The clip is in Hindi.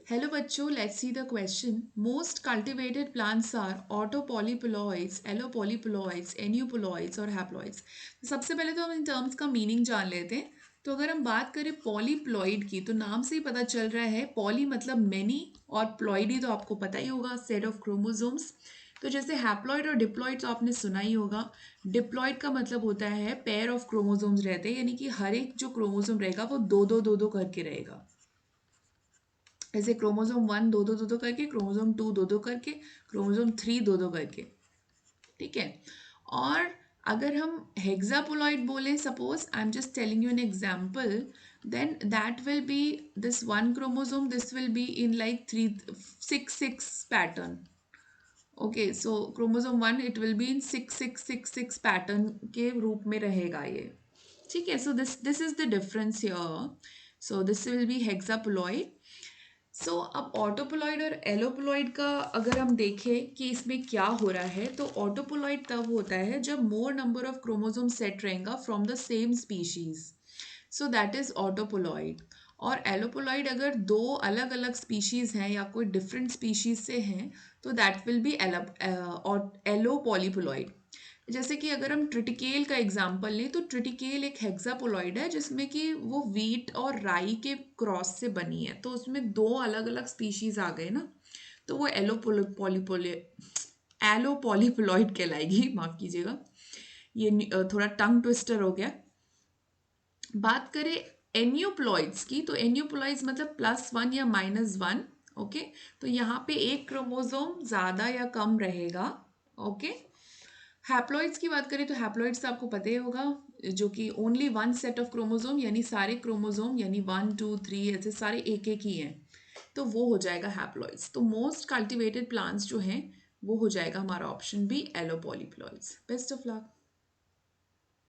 Hello बच्चों, let's see the question. Most cultivated plants are autopolyploids, allopolyploids, aneuploids और haploids. तो सबसे पहले तो हम इन टर्म्स का मीनिंग जान लेते हैं. तो अगर हम बात करें पॉलीप्लॉइड की तो नाम से ही पता चल रहा है पॉली मतलब मैनी और प्लॉइडी तो आपको पता ही होगा सेट ऑफ क्रोमोसोम्स. तो जैसे हैप्लॉइड और डिप्लॉइड तो आपने सुना ही होगा. डिप्लॉइड का मतलब होता है पेयर ऑफ क्रोमोसोम्स रहते हैं यानी कि हर एक जो क्रोमोसोम रहेगा वो दो दो करके रहेगा. ऐसे क्रोमोसोम 1 दो दो करके, क्रोमोसोम 2 दो करके, क्रोमोसोम 3 दो करके. ठीक है. और अगर हम हेक्सापोलॉइड बोले, suppose I am just telling you an example, then that will be this one chromosome, this will be in like 3 6 6 pattern. Okay, so chromosome 1 it will be in 6 6 6 6 pattern के रूप में रहेगा ये. ठीक है. So this is the difference here. So this will be hexaploid. So अब ऑटोपोलॉइड और एलोपोलॉइड का अगर हम देखें कि इसमें क्या हो रहा है, तो ऑटोपोलॉइड तब होता है जब more number of chromosome set रहेगा from the same species. So that is autopolyploid. और एलोपोलॉइड अगर दो अलग अलग स्पीशीज हैं या कोई डिफरेंट स्पीशीज से हैं तो दैट विल बी एलोपॉलीपोलॉइड. जैसे कि अगर हम ट्रिटिकेल का एग्जांपल लें तो ट्रिटिकेल एक हेक्सापोलॉइड है जिसमें कि वो वीट और राई के क्रॉस से बनी है, तो उसमें दो अलग अलग स्पीशीज आ गए ना, तो वो एलोपॉलीपोलॉइड कहलाएगी. माफ कीजिएगा, ये थोड़ा टंग ट्विस्टर हो गया. बात करें एन्यूप्लॉइड्स की तो एन्यूप्लॉइड्स मतलब +1 या -1. ओके, तो यहाँ पे एक क्रोमोसोम ज़्यादा या कम रहेगा. ओके. हैप्लॉइड्स की बात करें तो हैप्लॉइड्स तो आपको पता ही होगा, जो कि only one set of chromosome यानी सारे क्रोमोसोम यानी 1 2 3 ऐसे सारे एक एक ही हैं, तो वो हो जाएगा हैप्लॉइड्स. तो मोस्ट कल्टिवेटेड प्लांट्स जो हैं वो हो जाएगा हमारा option B allopolyploids. Best of luck.